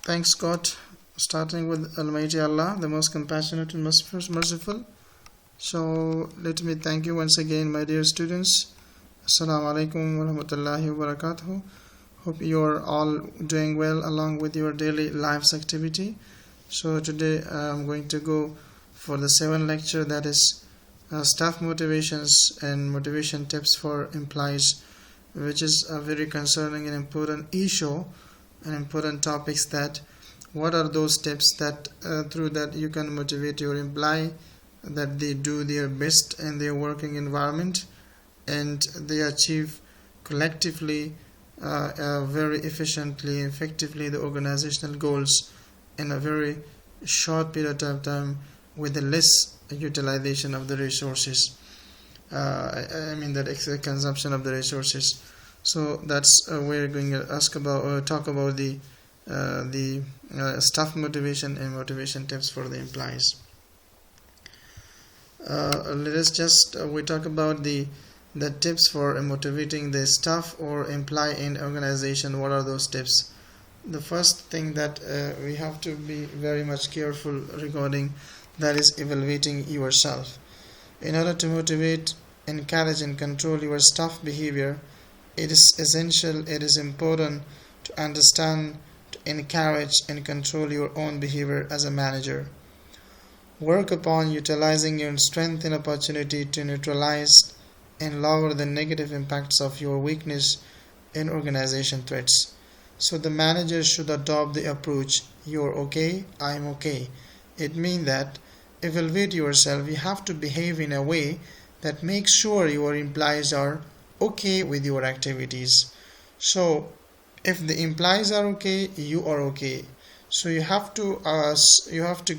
Thanks God, starting with Almighty Allah, the most compassionate and most merciful. So let me thank you once again, my dear students. Assalamu alaikum wa rahmatullahi wa barakatuh. Hope you are all doing well along with your daily life's activity. So today I'm going to go for the 7th lecture, that is staff motivations and motivation tips for employees, which is a very concerning and important issue and important topics. That what are those steps that through that you can motivate your employee, that they do their best in their working environment and they achieve collectively very efficiently, effectively the organizational goals in a very short period of time with the less utilization of the resources. I mean that consumption of the resources. So that's we're going to talk about the staff motivation and motivation tips for the employees. Let us just we talk about the tips for motivating the staff or employee in organization. What are those tips? The first thing that we have to be very much careful regarding, that is evaluating yourself. In order to motivate, encourage and control your staff behavior, it is essential, it is important to understand, to encourage and control your own behavior as a manager. Work upon utilizing your strength and opportunity to neutralize and lower the negative impacts of your weakness in organization threats. So the manager should adopt the approach, you're okay, I'm okay. It means that evaluate yourself, you have to behave in a way that makes sure your employees are okay with your activities. So if the employees are okay, you are okay. So you have to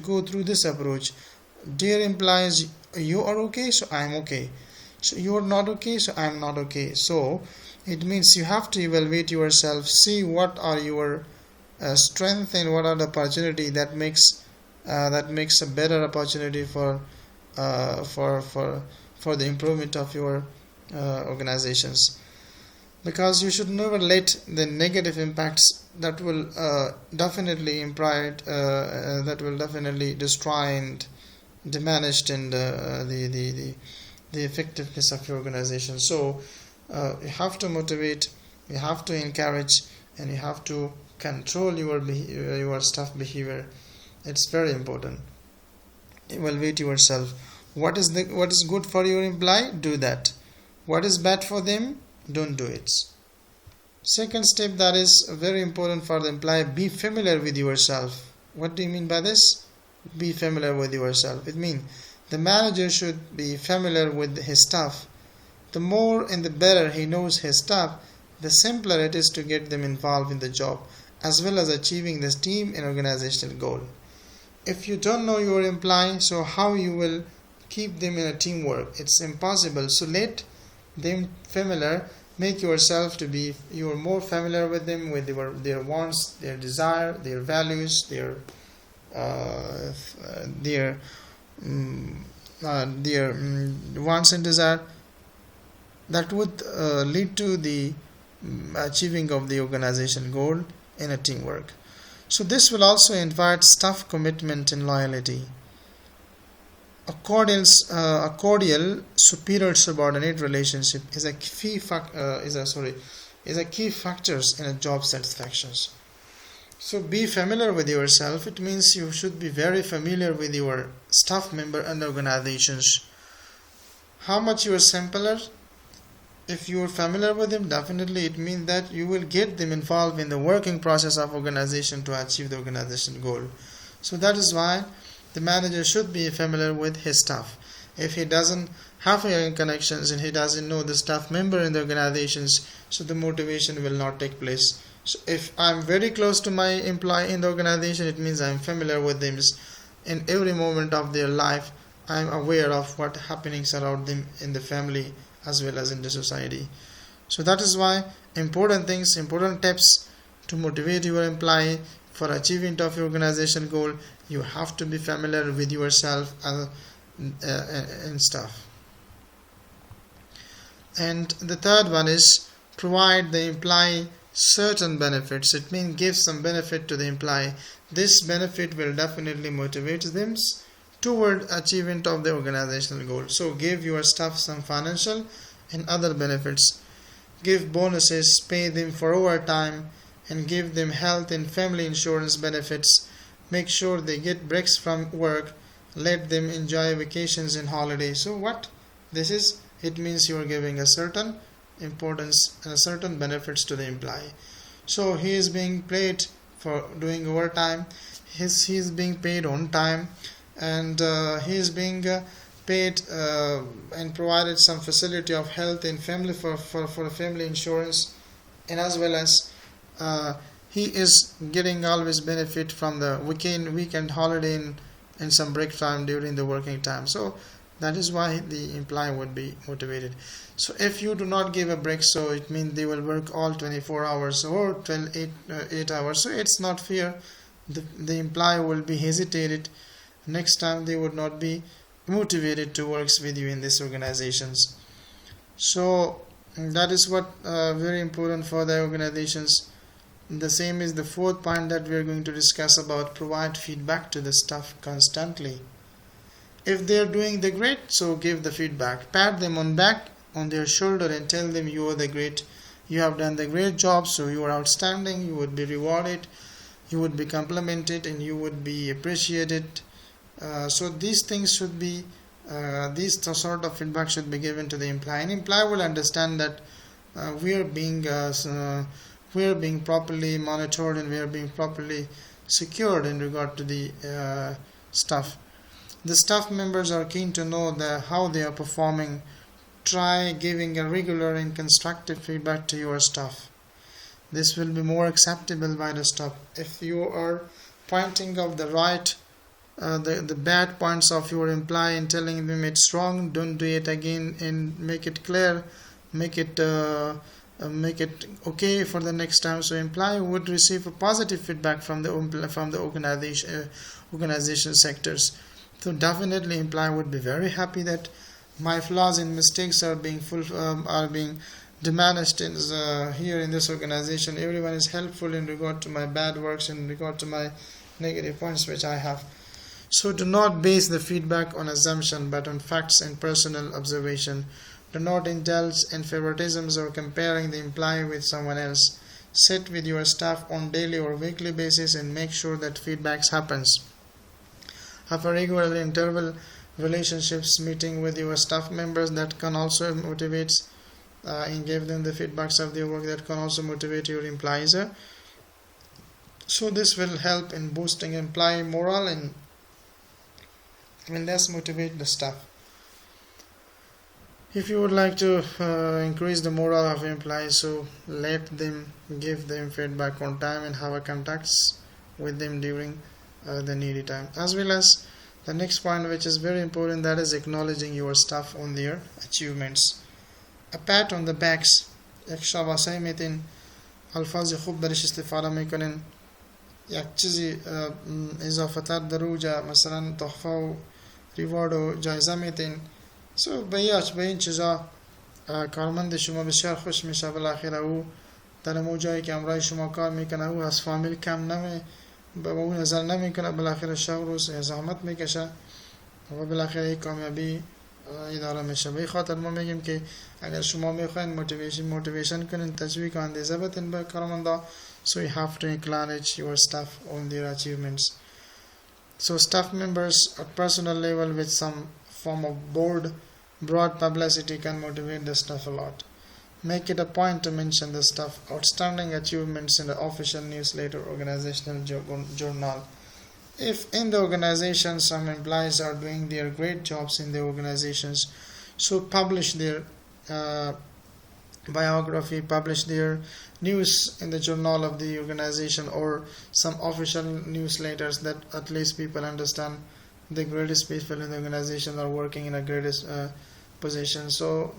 go through this approach. Dear employees, you are okay, so I am okay. So you are not okay, so I am not okay. So it means you have to evaluate yourself, see what are your strength and what are the opportunity that makes a better opportunity for the improvement of your organizations. Because you should never let the negative impacts that will definitely destroy and diminish in the effectiveness of your organization. So you have to motivate, you have to encourage, and you have to control your staff behavior. It's very important. Evaluate yourself. What is good for your employee? Do that. What is bad for them? Don't do it. Second step that is very important for the employee, be familiar with yourself. What do you mean by this? Be familiar with yourself. It means the manager should be familiar with his staff. The more and the better he knows his staff, the simpler it is to get them involved in the job, as well as achieving this team and organizational goal. If you don't know your employee, so how you will keep them in a teamwork? It's impossible. So let them familiar, make yourself to be you're more familiar with them, with their wants, their desire, their values, their wants and desire. That would lead to the achieving of the organization goal in a teamwork. So this will also invite staff commitment and loyalty. A cordial superior subordinate relationship is a key factors in a job satisfactions. So be familiar with yourself. It means you should be very familiar with your staff member and organizations. How much you are simpler? If you are familiar with them, definitely it means that you will get them involved in the working process of organization to achieve the organization goal. So that is why the manager should be familiar with his staff. If he doesn't have any connections and he doesn't know the staff member in the organizations, so the motivation will not take place. So if I'm very close to my employee in the organization, it means I'm familiar with them in every moment of their life. I'm aware of what happenings around them in the family as well as in the society. So that is why important tips to motivate your employee for achievement of your organization goal. You have to be familiar with yourself and stuff. And the third one is provide the employee certain benefits. It means give some benefit to the employee. This benefit will definitely motivate them toward achievement of the organizational goal. So give your staff some financial and other benefits. Give bonuses, pay them for overtime, and give them health and family insurance benefits. Make sure they get breaks from work. Let them enjoy vacations and holidays. So what this is, it means you are giving a certain importance and a certain benefits to the employee. So he is being paid for doing overtime. He is being paid on time, and he is being paid and provided some facility of health and family for family insurance, and as well as he is getting always benefit from the weekend holiday and some break time during the working time. So that is why the employee would be motivated. So if you do not give a break, so it means they will work all 24 hours or 8 hours. So it's not fair. The employee will be hesitated. Next time they would not be motivated to work with you in these organizations. So that is what very important for the organizations. The same is the fourth point that we are going to discuss about: provide feedback to the staff constantly. If they are doing the great, so give the feedback. Pat them on back on their shoulder and tell them you are the great. You have done the great job, so you are outstanding. You would be rewarded, you would be complimented, and you would be appreciated. So these things should be, these sort of feedback should be given to the employee. An employee will understand that we are being properly monitored and we are being properly secured in regard to the staff. The staff members are keen to know how they are performing. Try giving a regular and constructive feedback to your staff. This will be more acceptable by the staff. If you are pointing out the right the bad points of your employee and telling them it's wrong, don't do it again, and make it clear, make it okay for the next time. So employee would receive a positive feedback from the organization sectors. So definitely employee would be very happy that my flaws and mistakes are being diminished here in this organization. Everyone is helpful in regard to my bad works, in regard to my negative points which I have. So do not base the feedback on assumption but on facts and personal observation. Do not indulge in favoritisms or comparing the employee with someone else. Sit with your staff on daily or weekly basis and make sure that feedbacks happens. Have a regular interval relationships meeting with your staff members that can also motivate and give them the feedbacks of their work that can also motivate your employees. So this will help in boosting employee morale and will thus motivate the staff. If you would like to increase the morale of employees, so give them feedback on time and have a contacts with them during the needy time. As well as the next point, which is very important, that is acknowledging your staff on their achievements. A pat on the backs. یک شاباسایی میتین الفاظ خوب برش استفاده میکنین. یک چیزی اضافه تر در اوجا مثلا تحفه و ریوارد و جایزه میتین. به این چیزا کارمند شما بسیار خوش میشه. بالاخره او در مو جایی که امرای شما کار میکنه او از فامیل کم نمی به اون نظر نمیکنه. بالاخره شب روز زحمت میکشه و بالاخره کامیابی اداره میشه. به خاطر ما میگیم که اگر شما میخواین موتیویشن کنین، تشویق و اندیشه بدین به کارمندا، so you have to acknowledge your staff on their achievements. So staff members at personal level with some form of broad publicity can motivate the staff a lot. Make it a point to mention the staff outstanding achievements in the official newsletter, organizational journal. If in the organization some employees are doing their great jobs in the organizations, so publish their biography, publish their news in the journal of the organization or some official newsletters, that at least people understand the greatest people in the organization are working in a greatest position. So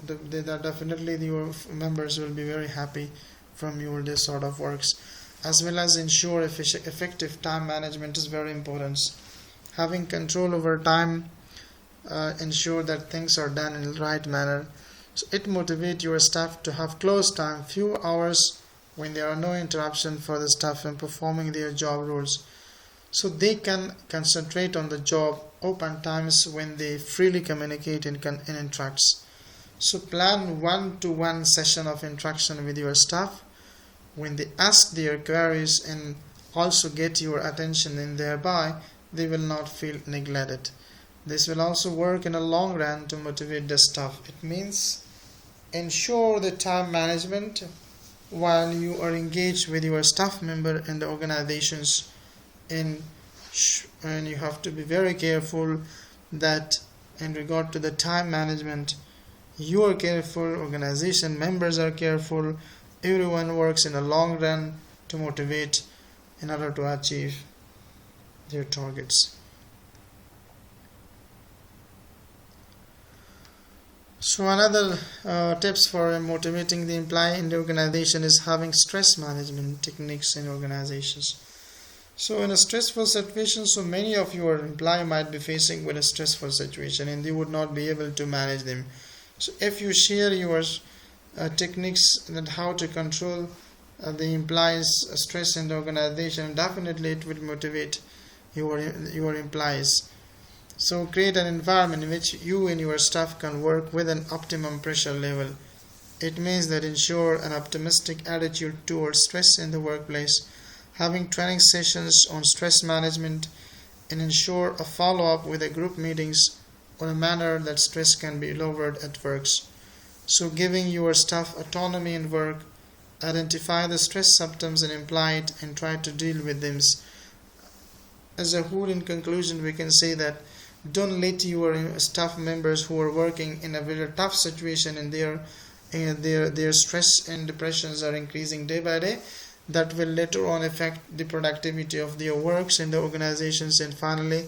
definitely your members will be very happy from your this sort of works. As well as ensure effective time management is very important. Having control over time, ensure that things are done in the right manner. So it motivates your staff to have close time, few hours when there are no interruption for the staff in performing their job roles, so they can concentrate on the job. Open times when they freely communicate and interacts. So plan one-to-one session of interaction with your staff when they ask their queries, and also get your attention, and thereby they will not feel neglected. This will also work in the long run to motivate the staff. It means ensure the time management while you are engaged with your staff member in the organizations, and you have to be very careful that in regard to the time management, you are careful, organization members are careful, everyone works in the long run to motivate in order to achieve their targets. So another tips for motivating the employee in the organization is having stress management techniques in organizations. So in a stressful situation, so many of your employee might be facing with a stressful situation and they would not be able to manage them. So if you share your techniques and how to control the employees' stress in the organization, definitely it will motivate your employees. So create an environment in which you and your staff can work with an optimum pressure level. It means that ensure an optimistic attitude towards stress in the workplace, having training sessions on stress management, and ensure a follow-up with the group meetings on a manner that stress can be lowered at works. So giving your staff autonomy in work, identify the stress symptoms and imply it and try to deal with them. As a whole, in conclusion, we can say that don't let your staff members who are working in a very tough situation and their stress and depressions are increasing day by day. That will later on affect the productivity of their works in the organizations, and finally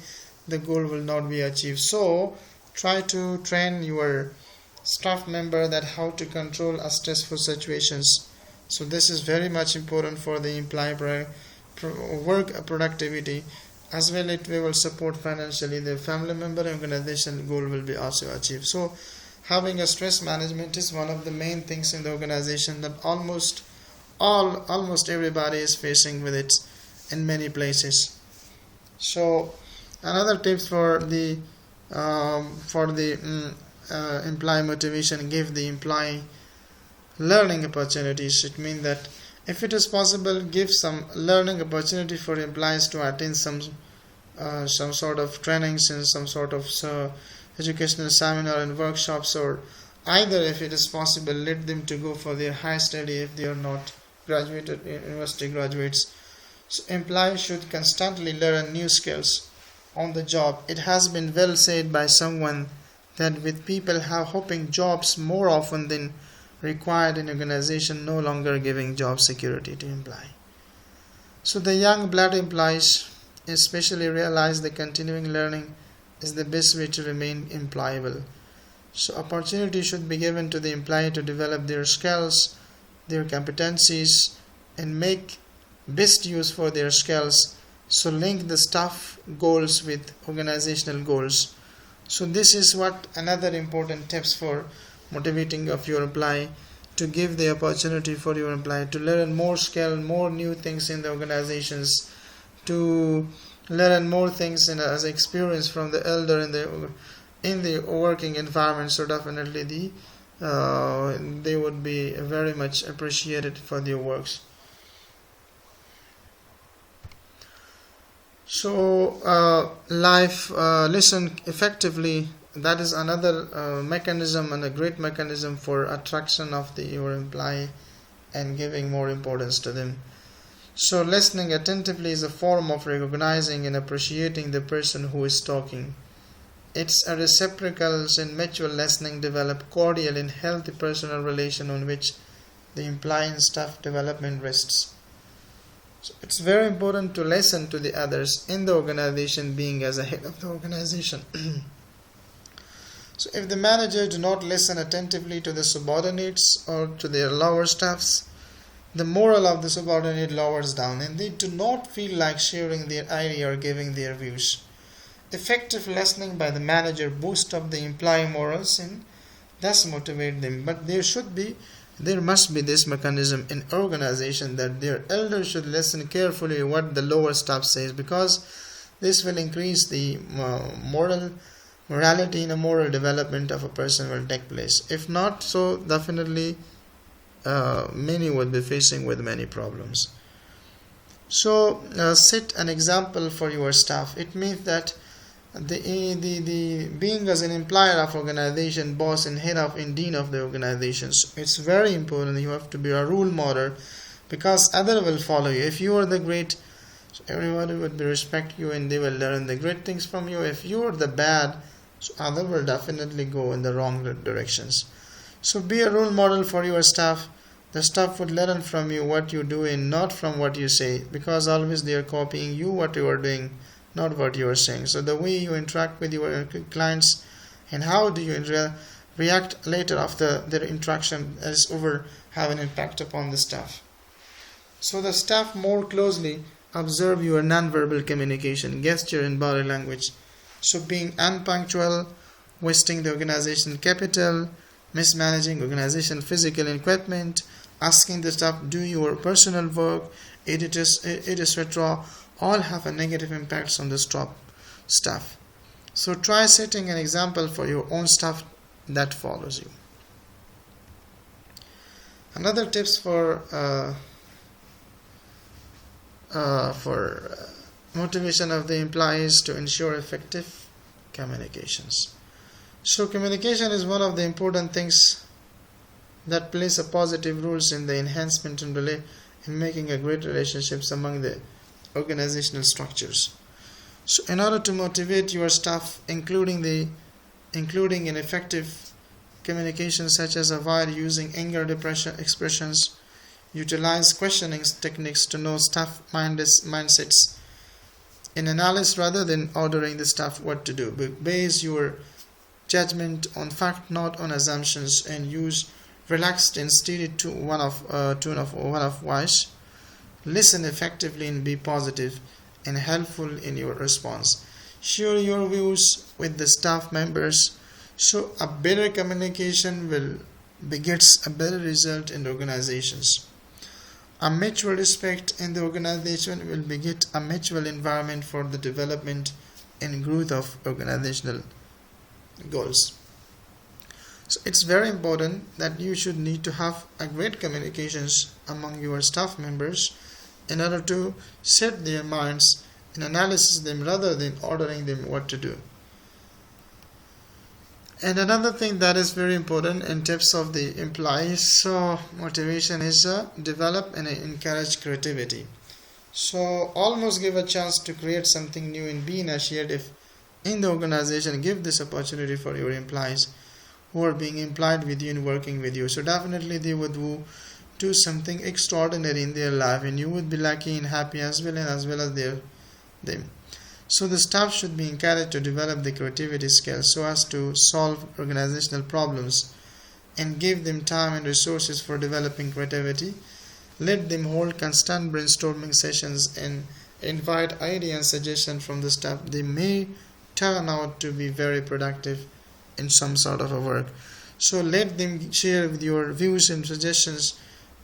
the goal will not be achieved. So try to train your staff member that how to control a stressful situations. So this is very much important for the employee work productivity. As well, it will support financially the family member and organization goal will be also achieved. So having a stress management is one of the main things in the organization that almost everybody is facing with it in many places. So another tips for the employee motivation: give the employee learning opportunities. It means that if it is possible, give some learning opportunity for employees to attend some sort of trainings and some sort of educational seminar and workshops, or either if it is possible, let them to go for their high study if they are not graduated university graduates. So employees should constantly learn new skills on the job. It has been well said by someone that with people hoping jobs more often than required in organization, no longer giving job security to employee. So the young blood employees especially realize that continuing learning is the best way to remain employable. So opportunity should be given to the employee to develop their skills, their competencies, and make best use for their skills. So link the staff goals with organizational goals. So this is what another important tips for motivating of your employee, to give the opportunity for your employee to learn more skill, more new things in the organizations, to learn more things as experience from the elder in the working environment. So definitely they would be very much appreciated for their works. So listen effectively. That is another mechanism and a great mechanism for attraction of your employee and giving more importance to them. So listening attentively is a form of recognizing and appreciating the person who is talking. It's a reciprocal and mutual listening develop cordial and healthy personal relation on which the employee and staff development rests. So it's very important to listen to the others in the organization, being as a head of the organization. So if the manager do not listen attentively to the subordinates or to their lower staffs, the morale of the subordinate lowers down and they do not feel like sharing their idea or giving their views. Effective listening by the manager boosts up the employee morals and thus motivate them. But there should be There must be this mechanism in organization that their elders should listen carefully what the lower staff says, because this will increase the morality and a moral development of a person will take place. If not so, definitely many would be facing with many problems. So set an example for your staff. It means that the being as an employer of organization, boss and head of and dean of the organizations, it's very important. You have to be a role model, because other will follow you. If you are the great, so everybody would respect you and they will learn the great things from you. If you are the bad, so other will definitely go in the wrong directions. So be a role model for your staff. The staff would learn from you what you do and not from what you say, because always they are copying you what you are doing, not what you are saying. So the way you interact with your clients and how do you react later after their interaction is over have an impact upon the staff. So the staff more closely observe your non-verbal communication, gesture and body language. So being unpunctual, wasting the organization capital, mismanaging organization physical equipment, asking the staff do your personal work, etc., all have a negative impacts on the staff. So try setting an example for your own staff that follows you. Another tips for motivation of the employees to ensure effective communications. So communication is one of the important things that plays a positive roles in the enhancement and in making a great relationships among the organizational structures. So in order to motivate your staff, including an effective communication such as avoid using anger depression expressions, utilize questioning techniques to know staff mindsets in analysis rather than ordering the staff what to do. Base your judgment on fact, not on assumptions, and use relaxed and steady tone of voice. Listen effectively and be positive and helpful in your response. Share your views with the staff members. So a better communication begets a better result in organizations. A mutual respect in the organization will beget a mutual environment for the development and growth of organizational goals. So it's very important that you should need to have a great communications among your staff members in order to set their minds and analyze them rather than ordering them what to do. And another thing that is very important in tips of the employees, so motivation is develop and encourage creativity. So almost give a chance to create something new and be initiative in the organization. Give this opportunity for your employees who are being employed with you and working with you. So definitely they would do something extraordinary in their life, and you would be lucky and happy as well as them. So the staff should be encouraged to develop the creativity skills so as to solve organizational problems, and give them time and resources for developing creativity. Let them hold constant brainstorming sessions and invite ideas and suggestions from the staff. They may turn out to be very productive in some sort of a work. So let them share with your views and suggestions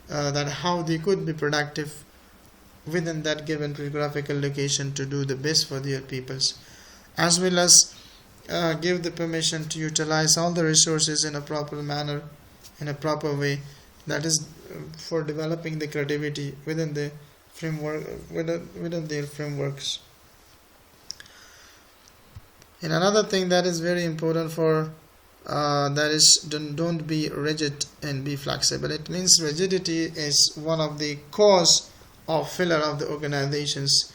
that how they could be productive within that given geographical location to do the best for their peoples, as well as give the permission to utilize all the resources in a proper manner, in a proper way, that is for developing the creativity within the framework, within their frameworks. And another thing that is very important for that is don't be rigid and be flexible. It means rigidity is one of the cause of failure of the organizations.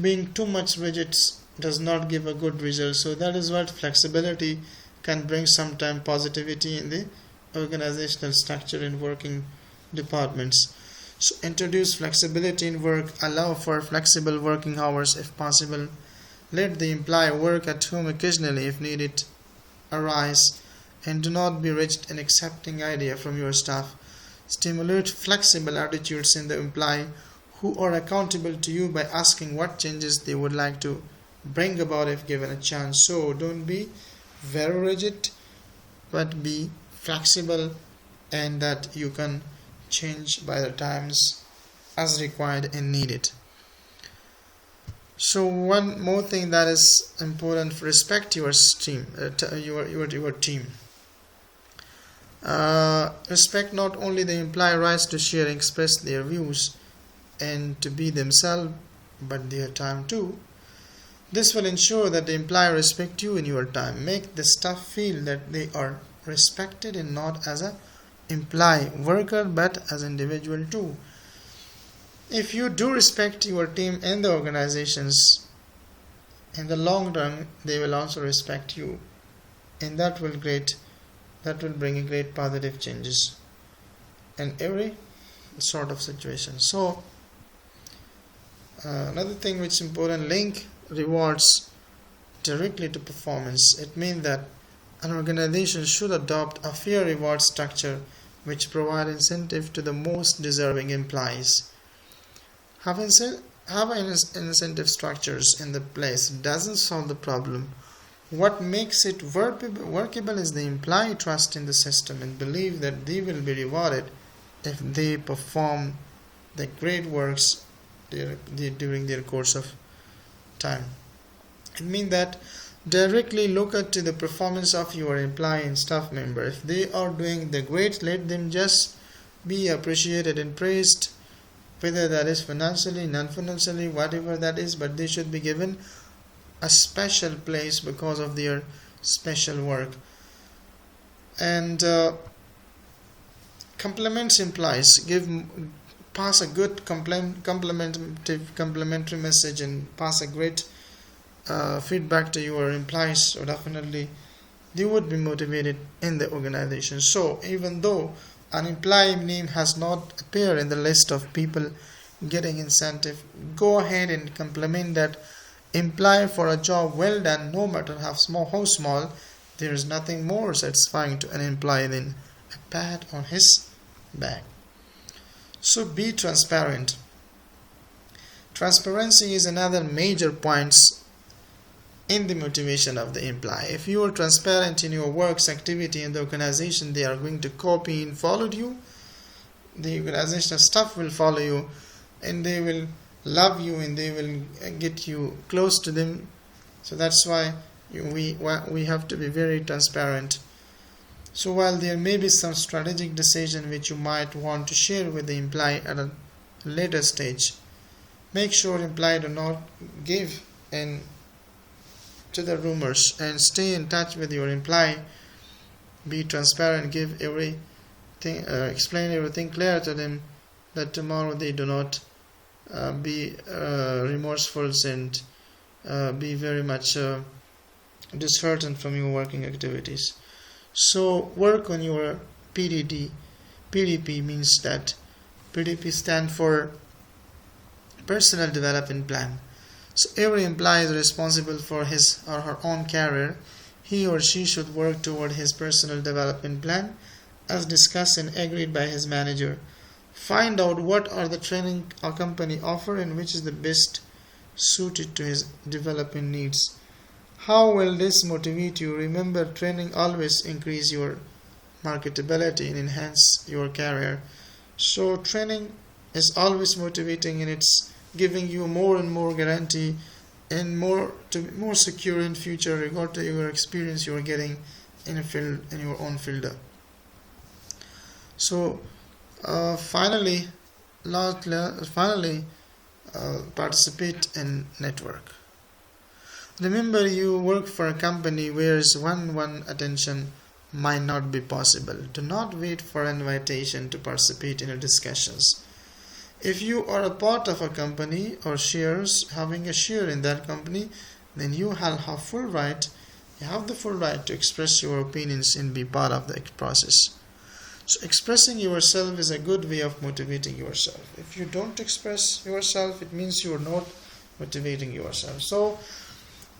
Being too much rigid does not give a good result. So that is what flexibility can bring sometime positivity in the organizational structure and working departments. So introduce flexibility in work, allow for flexible working hours if possible. Let the employee work at home occasionally if needed arise, and do not be rigid in accepting idea from your staff. Stimulate flexible attitudes in the employee who are accountable to you by asking what changes they would like to bring about if given a chance. So don't be very rigid, but be flexible and that you can change by the times as required and needed. So one more thing that is important: respect your team. Your team. Respect not only the employee rights to share and express their views and to be themselves, but their time too. This will ensure that the employee respect you in your time. Make the staff feel that they are respected and not as a employee worker but as individual too. If you do respect your team and the organizations, in the long run they will also respect you, and that will bring a great positive changes in every sort of situation. So another thing which is important: link rewards directly to performance. It means that an organization should adopt a fair reward structure which provide incentive to the most deserving employees. Having incentive structures in the place doesn't solve the problem. What makes it workable is the employee trust in the system and believe that they will be rewarded if they perform the great works during their course of time. It means that directly look at the performance of your employee and staff member. If they are doing the great, let them just be appreciated and praised, whether that is financially, non-financially, whatever that is, but they should be given a special place because of their special work. And compliments implies pass a good complimentary message and pass a great feedback to your employees, so definitely they would be motivated in the organization. So even though an employee name has not appeared in the list of people getting incentive, go ahead and compliment that employee for a job well done, no matter how small. There is nothing more satisfying to an employee than a pat on his back. So be transparent. Transparency is another major point in the motivation of the employee. If you are transparent in your work's activity in the organization, they are going to copy and follow you. The organizational staff will follow you, and they will love you, and they will get you close to them. So that's why we have to be very transparent. So while there may be some strategic decision which you might want to share with the employee at a later stage, make sure employee do not give in to the rumors, and stay in touch with your employee. Be transparent, give everything, explain everything clear to them, that tomorrow they do not be remorseful and be very much disheartened from your working activities. So work on your PDD. PDP means that PDP stand for Personal Development Plan. So every employee is responsible for his or her own career. He or she should work toward his personal development plan as discussed and agreed by his manager. Find out what are the training a company offer and which is the best suited to his development needs. How will this motivate you? Remember, training always increase your marketability and enhance your career. So training is always motivating, and it's giving you more and more guarantee and more to be more secure in future regard to your experience you are getting in a field, in your own field. So finally participate in network. Remember, you work for a company where one attention might not be possible. Do not wait for an invitation to participate in discussions. If you are a part of a company or having a share in that company, then you have the full right to express your opinions and be part of the process. So expressing yourself is a good way of motivating yourself. If you don't express yourself, it means you are not motivating yourself. So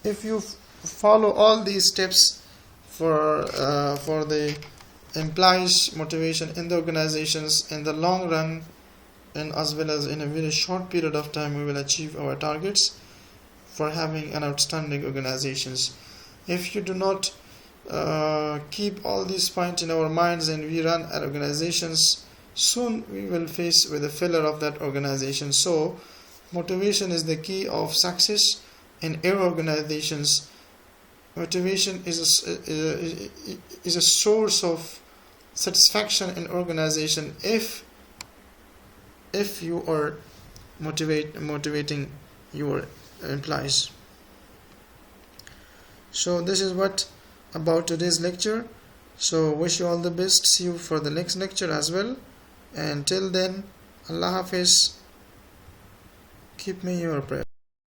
if you follow all these steps for the employees' motivation in the organizations, in the long run and as well as in a very short period of time, we will achieve our targets for having an outstanding organizations. If you do not keep all these points in our minds and we run our organizations, soon we will face with the failure of that organization. So motivation is the key of success in our organizations. Motivation is a source of satisfaction in organization if you are motivating your employees. So this is what about today's lecture. So wish you all the best. See you for the next lecture as well, and till then, Allah Hafiz. Keep me in your prayer.